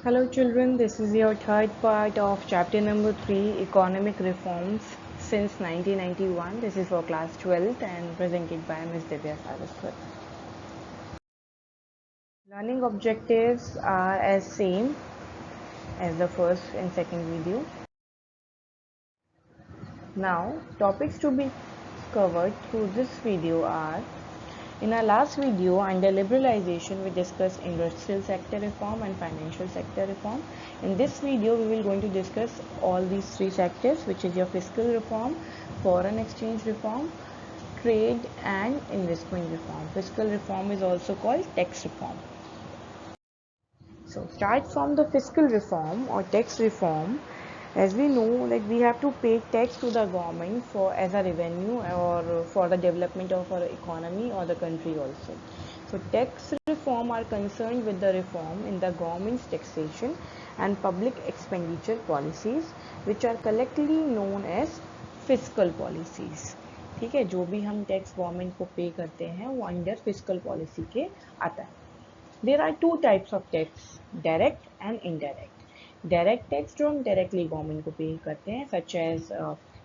Hello children, this is your third part of chapter number 3, Economic Reforms since 1991. This is for class 12th and presented by Ms. Divya Saraswat. Learning objectives are as same as the first and second video. Now, topics to be covered through this video are: in our last video under liberalization, we discussed industrial sector reform and financial sector reform. In this video, we will going to discuss all these three sectors, which is your fiscal reform, foreign exchange reform, trade and investment reform. Fiscal reform is also called tax reform. So start from the fiscal reform or tax reform. As we know, like we have to pay tax to the government for as a revenue or for the development of our economy or the country also. So tax reform are concerned with the reform in the government's taxation and public expenditure policies, which are collectively known as fiscal policies. ठीक है, जो भी हम tax government को पे करते हैं वो अंडर फिस्कल पॉलिसी के आता है. There are two types of tax, direct and indirect. Direct tax जो हम directly government को pay करते हैं, such as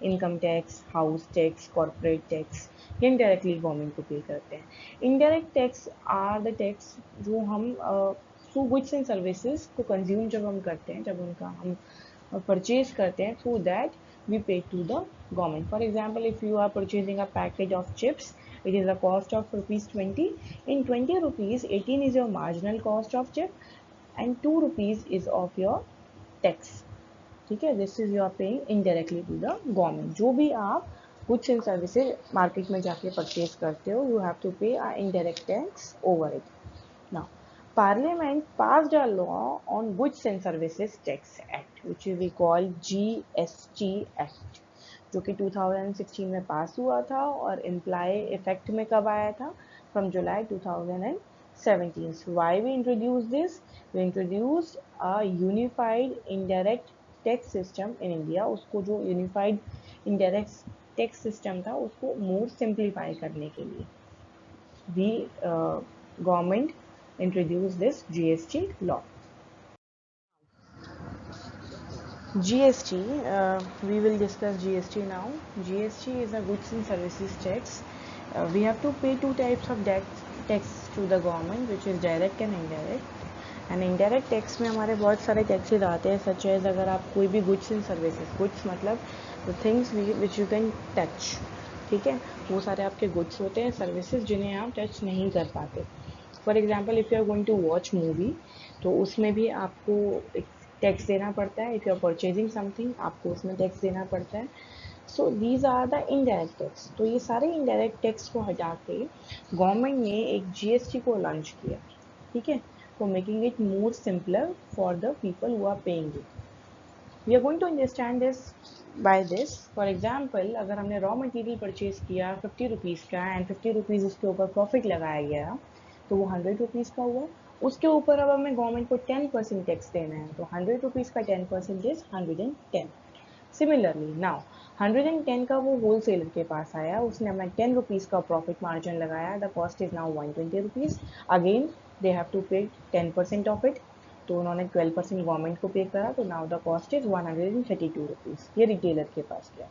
income tax, house tax, corporate tax, ये indirectly government को pay करते हैं. Indirect tax are the tax जो हम through goods and services को consume जब हम करते हैं, जब उनका हम purchase करते हैं, through that we pay to the government. For example, if you are purchasing a packet of chips, it is a cost of rupees 20. In 20 rupees, 18 is your marginal cost of chip and 2 rupees is of your tax. ठीक है, this is you are paying indirectly to the government. जो भी आप goods and services market में जाके purchase करते हो, you have to pay a indirect tax over it. Now, Parliament passed a law on Goods and Services Tax Act, which we call GST Act, जो कि 2016 में पास हुआ था और इम्प्लाई इफेक्ट में कब आया था? From July 2017. So why we introduced this? We introduced a unified indirect tax system in India. उसको जो unified indirect tax system था उसको more simplify करने के लिए we government introduced this GST law. GST, we will discuss GST now. GST is a goods and services tax. We have to pay two types of tax to the government, which is direct and indirect. And indirect tax में हमारे बहुत सारे taxes आते हैं, such as अगर आप कोई भी goods and services, goods मतलब the things which you can touch, ठीक है, वो सारे आपके goods होते हैं, services जिन्हें आप touch नहीं कर पाते. For example if you are going to watch movie, तो उसमें भी आपको एक टैक्स देना पड़ता है. If you are purchasing something, आपको उसमें टैक्स देना पड़ता है. So these are the indirect tax. तो ये सारे इनडायरेक्ट टैक्स को हटा के गवर्नमेंट ने एक जीएसटी को लॉन्च किया, ठीक है, for making it more simpler for the people who are paying it. We are going to understand this by this. For example, अगर हमने रॉ मटेरियल परचेज किया 50 रुपीज़ का एंड 50 रुपीज़ उसके ऊपर प्रॉफिट लगाया गया, तो वो 100 रुपीज़ का हुआ. उसके ऊपर अब हमें गवर्नमेंट को 10% टैक्स देना है, तो 100 रुपीज़ का 10% इज 110. सिमिलरली नाउ 110 का वो होल सेलर के पास आया, उसने अपना 10 रुपीज़ का प्रॉफिट मार्जिन लगाया, the cost is now 120 rupees. Again they have to pay 10% of it, तो उन्होंने 12% गवर्नमेंट को पे करा, तो now the cost is 132 rupees. ये रिटेलर के पास गया.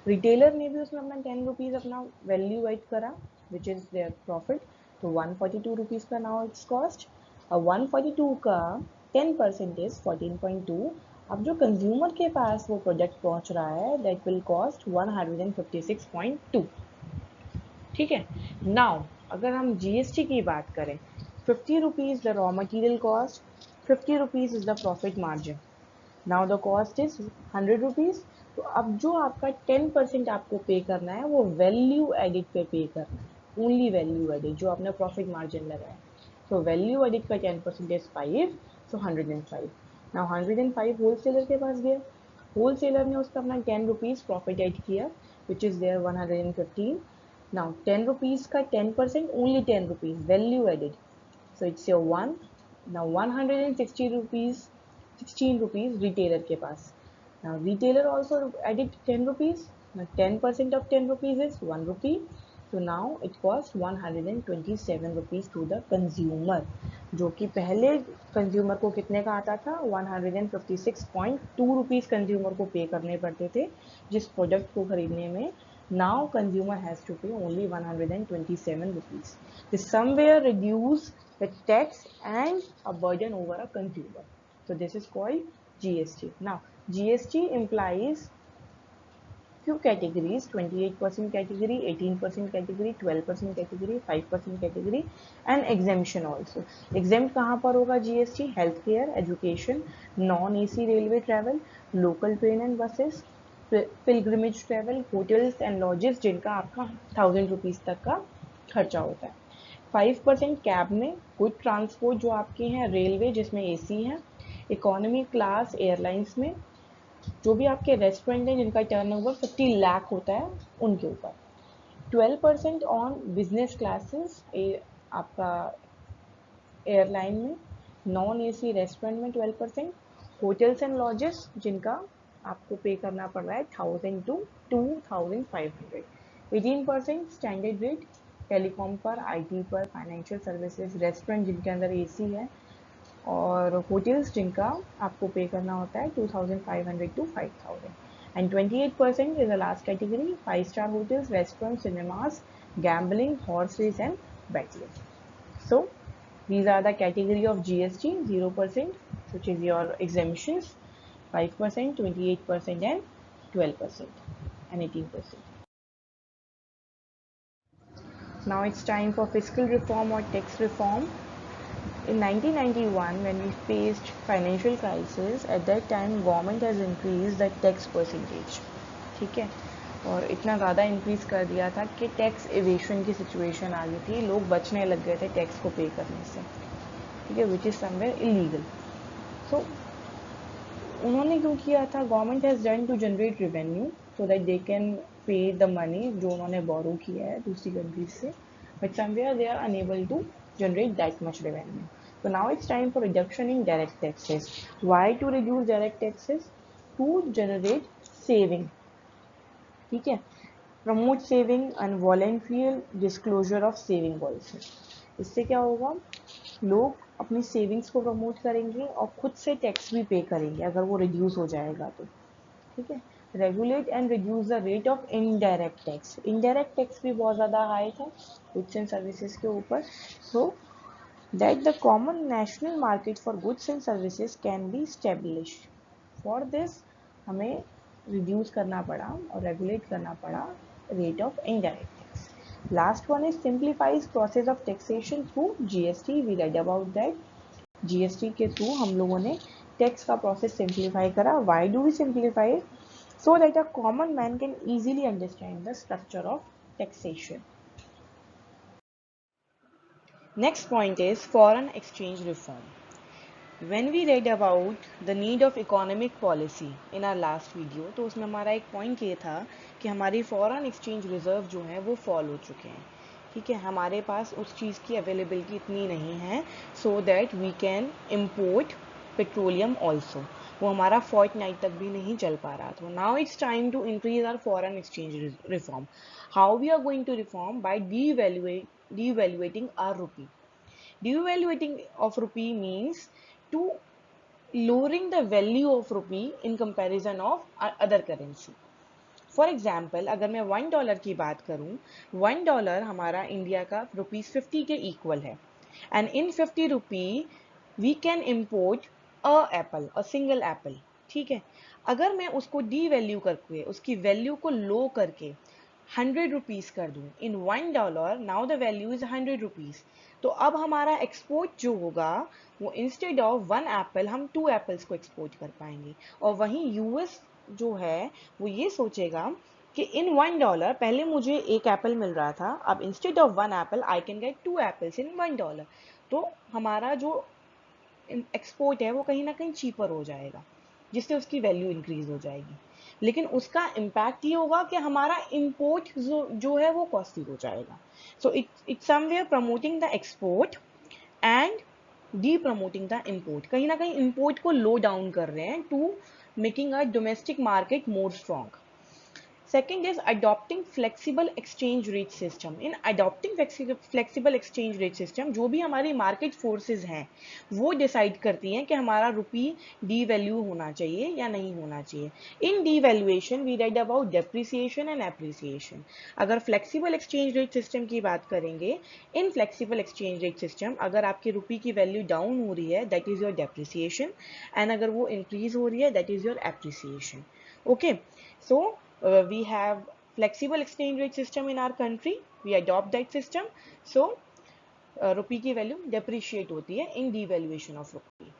रिटेलर ने भी उसमें अपना 10 रुपीज़ अपना वैल्यू ऐड करा, विच इज़ देयर प्रॉफिट, तो 142 रुपीज़ का नाउ इट्स कॉस्ट. और 142 का 10% इज 14.2. अब जो कंज्यूमर के पास वो प्रोडक्ट पहुंच रहा है, दैट विल कॉस्ट 156.2. ठीक है. नाउ अगर हम जीएसटी की बात करें, 50 rupees the raw material cost, 50 rupees is the profit margin. Now the cost is 100 rupees. तो अब जो आपका 10% आपको पे करना है वो वैल्यू एडिड पे करना है, ओनली वैल्यू एडिड, जो आपने प्रॉफिट मार्जिन लगाया. तो वैल्यू एडिड का 10% is 5, so 105. Now 105 wholesaler के पास गया, होल सेलर ने उसका अपना 10 रुपीज़ प्रॉफिट एड किया, which is there 115. Now 10 rupees का 10%, only 10 rupees value added, so it's your 1. Now 160 rupees, 16 rupees retailer के पास. Now retailer also added 10 rupees. Now 10% of 10 rupees is 1 rupee. So now it costs 127 rupees to the consumer. जो कि पहले consumer को कितने का आता था, 156.2 रुपीज़ कंज्यूमर को पे करने पड़ते थे जिस प्रोडक्ट को खरीदने में. नाउ कंज्यूमर हैज़ टू पे only 127 rupees. This somewhere reduce the tax and a burden over a consumer. So this is called GST. Now GST implies few categories: 28% category, 18% category, 12% category, 5% category and exemption also. Exempt कहाँ पर होगा GST? Health care, education, non AC railway travel, local train and buses, pilgrimage travel, hotels and lodges जिनका आपका 1000 rupees तक का खर्चा होता है. 5% कैब में, गुड ट्रांसपोर्ट जो आपके हैं, रेलवे जिसमें AC है, इकोनॉमी क्लास एयरलाइंस में, जो भी आपके रेस्टोरेंट हैं जिनका टर्नओवर 50 लाख होता है उनके ऊपर. 12% ऑन बिजनेस क्लासेस आपका एयरलाइन में, नॉन AC रेस्टोरेंट में 12%, होटल्स एंड लॉजेस जिनका आपको पे करना पड़ रहा है 1000 to 2500. 18% स्टैंडर्ड रेट टेलीकॉम पर, IT पर, फाइनेंशियल सर्विसेज, रेस्टोरेंट जिनके अंदर AC है और होटल्स जिनका आपको पे करना होता है 2500 to 5000. And 28% is the last category: 5-star hotels, restaurants, cinemas, gambling, horse race and betting. So these are the category of GST. 0% which is your exemptions, 5%, 28% and 12% and 18%. Now it's time for fiscal reform or tax reform. In 1991, when we faced financial crisis, at that time government has increased the tax percentage. ठीक है, और इतना ज़्यादा increase कर दिया था कि tax aviation की सिचुएशन आ गई थी, लोग बचने लग गए थे टैक्स को पे करने से. ठीक है, which is somewhere illegal. So उन्होंने क्यों किया था? Government has done to generate revenue so that they can pay the money जो उन्होंने बोरो किया है दूसरी कंट्रीज से, but somewhere they are unable to generate that much revenue. So now it's time for reduction in direct taxes. Why to reduce direct taxes? To generate saving. ठीक है, promote saving and voluntary disclosure of saving also. इससे क्या होगा? लोग अपनी savings को promote करेंगे और खुद से टैक्स भी पे करेंगे अगर वो रिड्यूस हो जाएगा तो. ठीक है, regulate and reduce the rate of indirect tax. Indirect tax भी बहुत ज़्यादा हाई था गुड्स एंड सर्विसेज के ऊपर. सो that the common national market for goods and services can be established. For this हमें reduce करना पड़ा और regulate करना पड़ा rate of indirect tax. Last one is simplifies process of taxation through GST. We read about that. GST के through हम लोगों ने tax का process simplify करा. Why do we simplify it? So that a common man can easily understand the structure of taxation. Next point is foreign exchange reform. When we read about the need of economic policy in our last video, तो उसमें हमारा एक point ये था कि हमारी foreign exchange reserve जो है वो फॉल हो चुके हैं. ठीक है, हमारे पास उस चीज़ की अवेलेबिलिटी इतनी नहीं है so that we can import petroleum also. वो हमारा फोर्टनाइट तक भी नहीं चल पा रहा था. Now it's time to increase our foreign exchange reform. How we are going to reform? By devaluating our rupee. Devaluating of rupee means to lowering the value of rupee in comparison of other currency. For example अगर मैं $1 की बात करूं, $1 हमारा India का ₹50 के equal है. And in 50 rupee we can import a single apple. ठीक है, अगर मैं उसको डी वैल्यू करके उसकी वैल्यू को लो करके 100 रुपीज़ कर दूं इन $1, now the value is 100 rupees. तो अब हमारा एक्सपोर्ट जो होगा वो इंस्टेड ऑफ 1 एप्पल हम 2 एप्पल्स को एक्सपोर्ट कर पाएंगे. और वहीं यूएस जो है वो ये सोचेगा कि इन $1 पहले मुझे एक एप्पल मिल रहा था, अब instead of 1 Apple I can get 2 apples in $1. तो हमारा जो एक्सपोर्ट है वो कहीं ना कहीं चीपर हो जाएगा जिससे उसकी वैल्यू इंक्रीज हो जाएगी. लेकिन उसका इम्पैक्ट ये होगा कि हमारा इम्पोर्ट जो है वो कॉस्टली हो जाएगा. So it somewhere promoting the export and D promoting the import. कहीं ना कहीं इम्पोर्ट को लो डाउन कर रहे हैं to making a domestic market more strong. Second is adopting flexible exchange rate system. In adopting flexible exchange rate system, जो भी हमारी मार्केट फोर्सेस हैं वो डिसाइड करती हैं कि हमारा रुपी डीवैल्यू होना चाहिए या नहीं होना चाहिए. In devaluation we read about depreciation and appreciation. अगर फ्लेक्सिबल एक्सचेंज रेट सिस्टम की बात करेंगे, in flexible exchange rate system अगर आपकी रुपी की वैल्यू डाउन हो रही है that is your depreciation, and अगर वो इंक्रीज हो रही है that is your appreciation. Okay, so we have flexible exchange rate system in our country, we adopt that system, so rupee की value depreciate होती है in devaluation of rupee.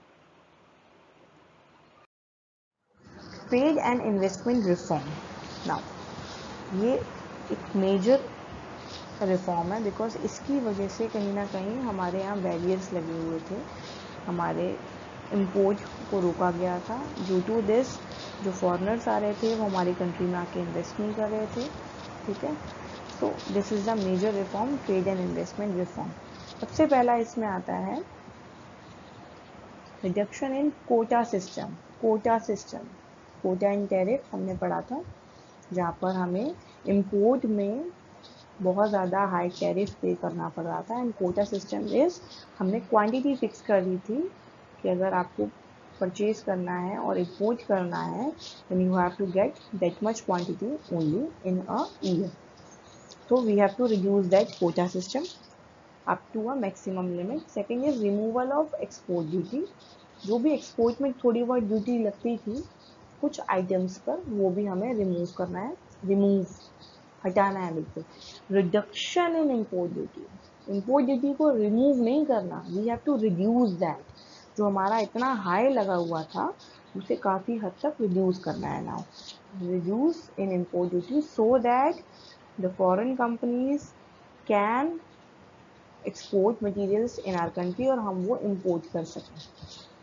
Trade and investment reform. Now ये एक major reform है because इसकी वजह से कहीं ना कहीं हमारे यहाँ बैरियर्स लगे हुए थे, हमारे इम्पोर्ट को रोका गया था. ड्यू टू दिस जो फॉरेनर्स आ रहे थे वो हमारी कंट्री में आके इन्वेस्ट नहीं कर रहे थे. ठीक है, so this is the major reform, trade and investment reform. सबसे पहला इसमें आता है reduction in quota system. Quota in tariff हमने पढ़ा था, जहाँ पर हमें इम्पोर्ट में बहुत ज़्यादा हाई टैरिफ पे करना पड़ रहा था. एंड कोटा सिस्टम इज, हमने क्वांटिटी फिक्स कर दी थी कि अगर आपको परचेज करना है और इम्पोर्ट करना है then you have to get that much quantity only in a year. So we have to reduce that quota system up to a maximum limit. Second is removal of export duty. जो भी export में थोड़ी बहुत duty लगती थी कुछ items पर, वो भी हमें रिमूव करना है, हटाना है बिल्कुल. Reduction in import duty. Import duty को रिमूव नहीं करना, we have to reduce that. जो हमारा इतना हाई लगा हुआ था उसे काफ़ी हद तक रिड्यूस करना है. Now reduce in import duty so that the foreign companies can export materials in our country और हम वो इम्पोर्ट कर सकें.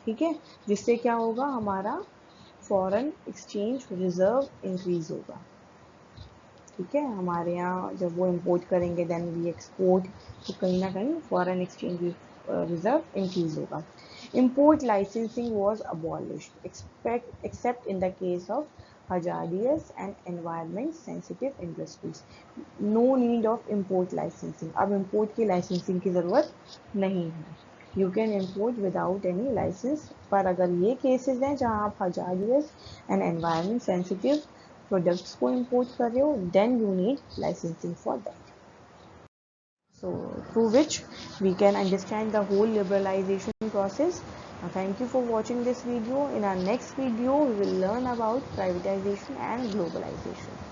ठीक है, जिससे क्या होगा, हमारा फॉरेन एक्सचेंज रिजर्व इंक्रीज होगा. ठीक है, हमारे यहाँ जब वो इम्पोर्ट करेंगे देन वी एक्सपोर्ट, तो कहीं ना कहीं फॉरेन एक्सचेंज रिजर्व इंक्रीज होगा. Import licensing was abolished accept in the case of hazardous and environment sensitive industries. No need of import licensing. अब इम्पोर्ट की लाइसेंसिंग की ज़रूरत नहीं है. You can import without any license. पर अगर ये केसेस हैं जहाँ आप hazardous and environment sensitive products को इम्पोर्ट कर रहे हो then you need licensing for that. So through which we can understand the whole liberalization process. Thank you for watching this video. In our next video we will learn about privatization and globalization.